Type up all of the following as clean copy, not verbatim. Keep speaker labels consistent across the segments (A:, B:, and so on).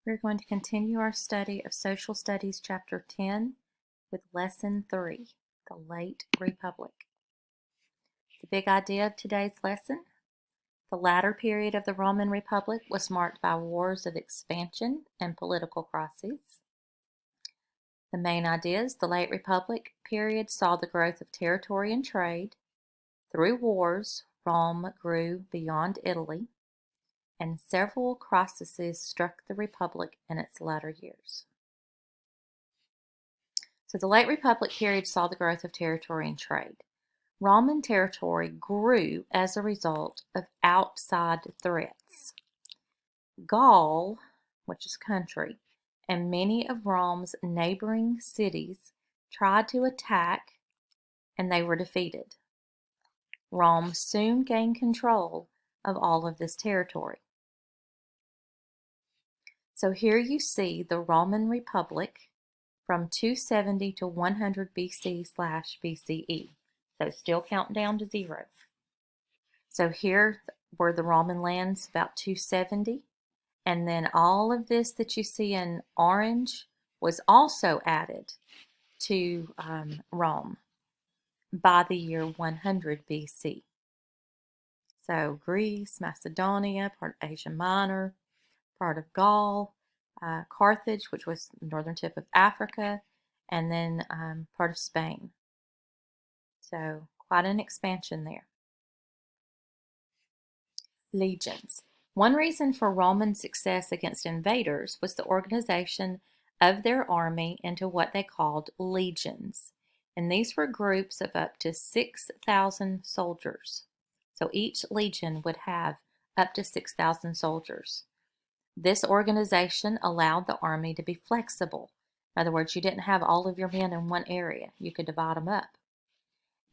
A: We're going to continue our study of Social Studies Chapter 10 with Lesson 3, the Late Republic. The big idea of today's lesson: the latter period of the Roman Republic was marked by wars of expansion and political crises. The main ideas: the Late Republic period saw the growth of territory and trade. Through wars, Rome grew beyond Italy, and several crises struck the Republic in its latter years. So the Late Republic period saw the growth of territory and trade. Roman territory grew as a result of outside threats. Gaul, which is country, and many of Rome's neighboring cities tried to attack, and they were defeated. Rome soon gained control of all of this territory. So here you see the Roman Republic from 270 to 100 BC/BCE. So still counting down to 0. So here were the Roman lands about 270. And then all of this that you see in orange was also added to Rome by the year 100 BC. So Greece, Macedonia, part of Asia Minor, part of Gaul, Carthage, which was the northern tip of Africa, and then part of Spain. So quite an expansion there. Legions. One reason for Roman success against invaders was the organization of their army into what they called legions. And these were groups of up to 6,000 soldiers. So each legion would have up to 6,000 soldiers. This organization allowed the army to be flexible. In other words, you didn't have all of your men in one area. You could divide them up.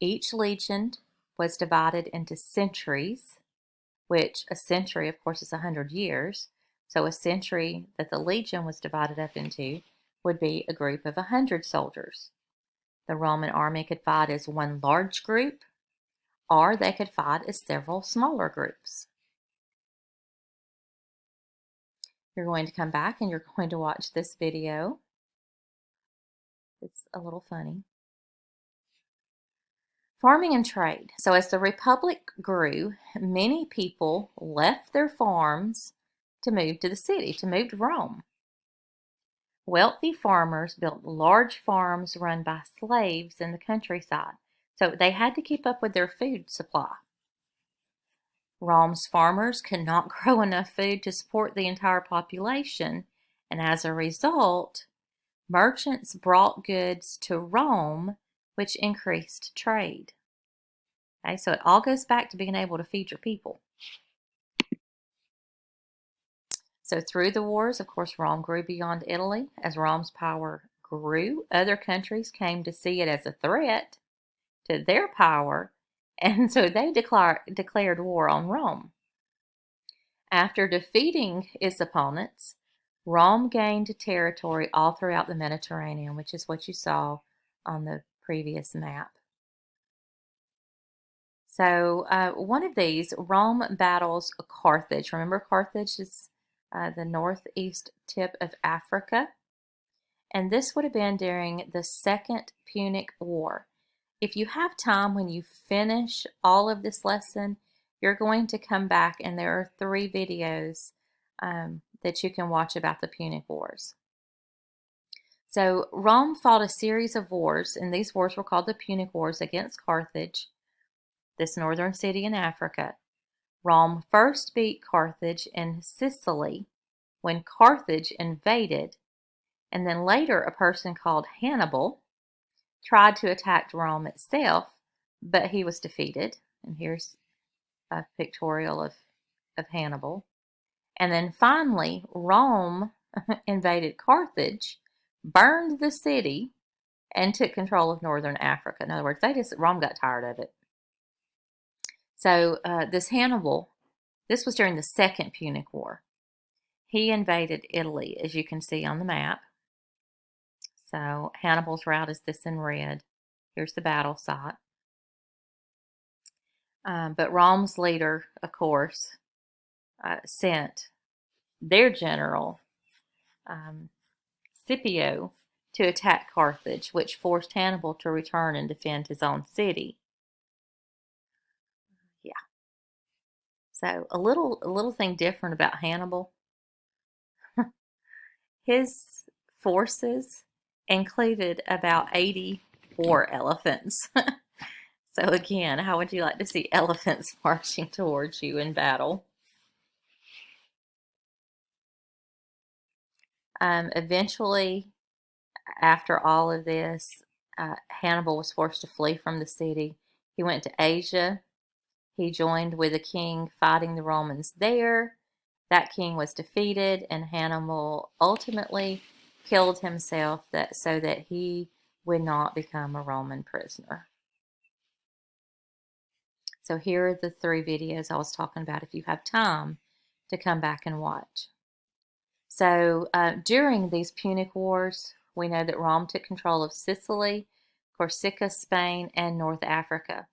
A: Each legion was divided into centuries, which a century, of course, is 100 years. So a century that the legion was divided up into would be a group of 100 soldiers. The Roman army could fight as one large group, or they could fight as several smaller groups. You're going to come back and you're going to watch this video. It's a little funny. Farming and trade. So as the Republic grew, many people left their farms to move to the city, to move to Rome. Wealthy farmers built large farms run by slaves in the countryside, so they had to keep up with their food supply. Rome's farmers could not grow enough food to support the entire population, and as a result, merchants brought goods to Rome, which increased trade. Okay, so it all goes back to being able to feed your people. So through the wars, of course, Rome grew beyond Italy. As Rome's power grew, other countries came to see it as a threat to their power, and so they declared war on Rome. After defeating its opponents, Rome gained territory all throughout the Mediterranean, which is what you saw on the previous map. So one of these, Rome battles Carthage. Remember, Carthage is the northeast tip of Africa. And this would have been during the Second Punic War. If you have time when you finish all of this lesson, you're going to come back and there are 3 videos that you can watch about the Punic Wars. So Rome fought a series of wars, and these wars were called the Punic Wars against Carthage, this northern city in Africa. Rome first beat Carthage in Sicily when Carthage invaded, and then later a person called Hannibal tried to attack Rome itself, but he was defeated. And here's a pictorial of Hannibal. And then finally, Rome invaded Carthage, burned the city, and took control of northern Africa. In other words, Rome got tired of it. So this Hannibal, this was during the Second Punic War. He invaded Italy, as you can see on the map. So Hannibal's route is this in red. Here's the battle site. But Rome's leader, of course, sent their general Scipio to attack Carthage, which forced Hannibal to return and defend his own city. Yeah. So a little thing different about Hannibal. His forces included about 80 war elephants. So again, how would you like to see elephants marching towards you in battle? Eventually, after all of this, Hannibal was forced to flee from the city. He went to Asia. He joined with a king fighting the Romans there. That king was defeated, and Hannibal ultimately killed himself so that he would not become a Roman prisoner. So here are the 3 videos I was talking about if you have time to come back and watch. So during these Punic Wars, we know that Rome took control of Sicily, Corsica, Spain, and North Africa.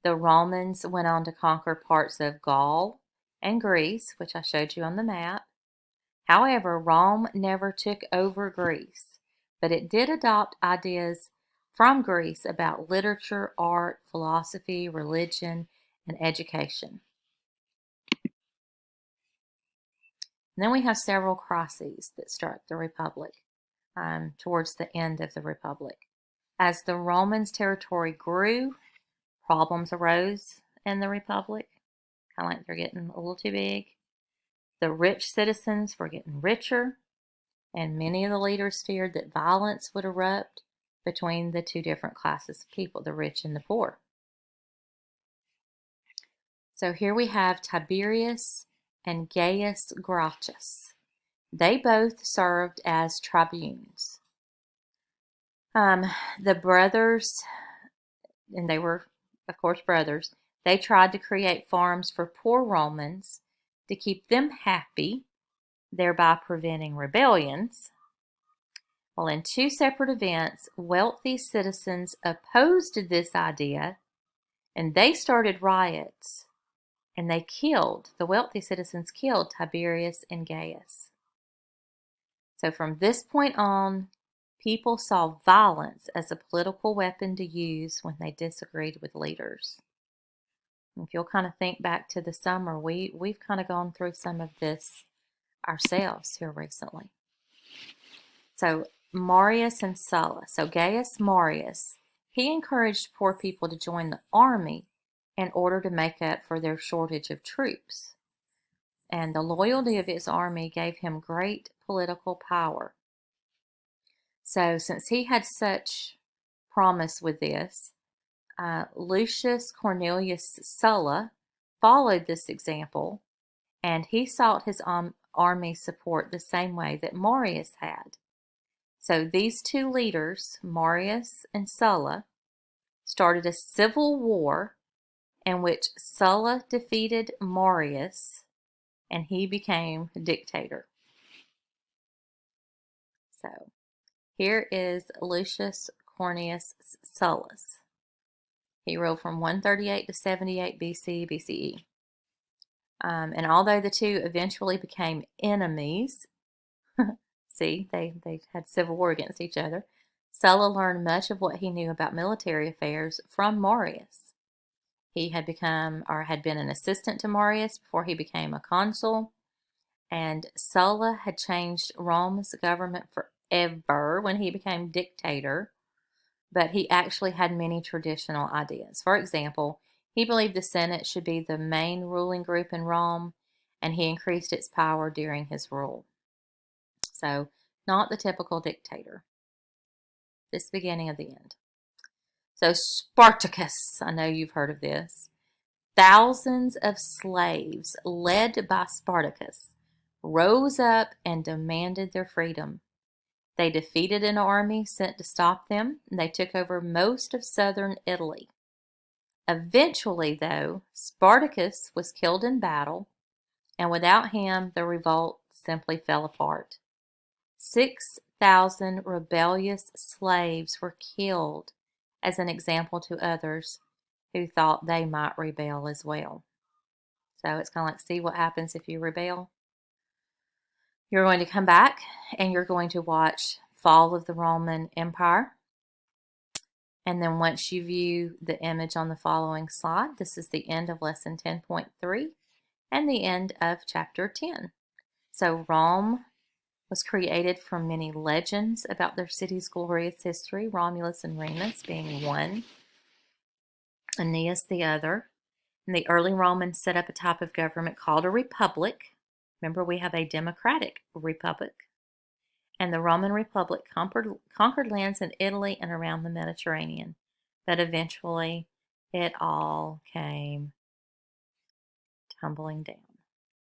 A: The Romans went on to conquer parts of Gaul and Greece, which I showed you on the map. However, Rome never took over Greece, but it did adopt ideas from Greece about literature, art, philosophy, religion, and education. And then we have several crises that struck the Republic towards the end of the Republic. As the Romans' territory grew, problems arose in the Republic, kind of like they're getting a little too big. The rich citizens were getting richer, and many of the leaders feared that violence would erupt between the 2 different classes of people, the rich and the poor. So here we have Tiberius and Gaius Gracchus. They both served as tribunes. The brothers, and they were, of course, brothers, they tried to create farms for poor Romans to keep them happy, thereby preventing rebellions. Well, in 2 separate events, wealthy citizens opposed this idea, and they started riots, and the wealthy citizens killed Tiberius and Gaius. So from this point on, people saw violence as a political weapon to use when they disagreed with leaders. If you'll kind of think back to the summer, we've kind of gone through some of this ourselves here recently. So Marius and Sulla. So Gaius Marius, he encouraged poor people to join the army in order to make up for their shortage of troops. And the loyalty of his army gave him great political power. So since he had such promise with this, Lucius Cornelius Sulla followed this example, and he sought his army support the same way that Marius had. So these 2 leaders, Marius and Sulla, started a civil war in which Sulla defeated Marius, and he became dictator. So here is Lucius Cornelius Sulla. He ruled from 138 to 78 BCE. And although the 2 eventually became enemies, see, they had civil war against each other, Sulla learned much of what he knew about military affairs from Marius. He had been an assistant to Marius before he became a consul, and Sulla had changed Rome's government forever when he became dictator, but he actually had many traditional ideas. For example, he believed the Senate should be the main ruling group in Rome, and he increased its power during his rule. So, not the typical dictator. This is the beginning of the end. So, Spartacus, I know you've heard of this. Thousands of slaves, led by Spartacus, rose up and demanded their freedom. They defeated an army sent to stop them, and they took over most of southern Italy. Eventually, though, Spartacus was killed in battle, and without him, the revolt simply fell apart. 6,000 rebellious slaves were killed as an example to others who thought they might rebel as well. So it's kind of like, see what happens if you rebel? You're going to come back and you're going to watch Fall of the Roman Empire. And then once you view the image on the following slide, this is the end of lesson 10.3 and the end of chapter 10. So Rome was created from many legends about their city's glorious history, Romulus and Remus being one, Aeneas the other. And the early Romans set up a type of government called a republic. Remember, we have a democratic republic. And the Roman Republic conquered lands in Italy and around the Mediterranean. But eventually, it all came tumbling down.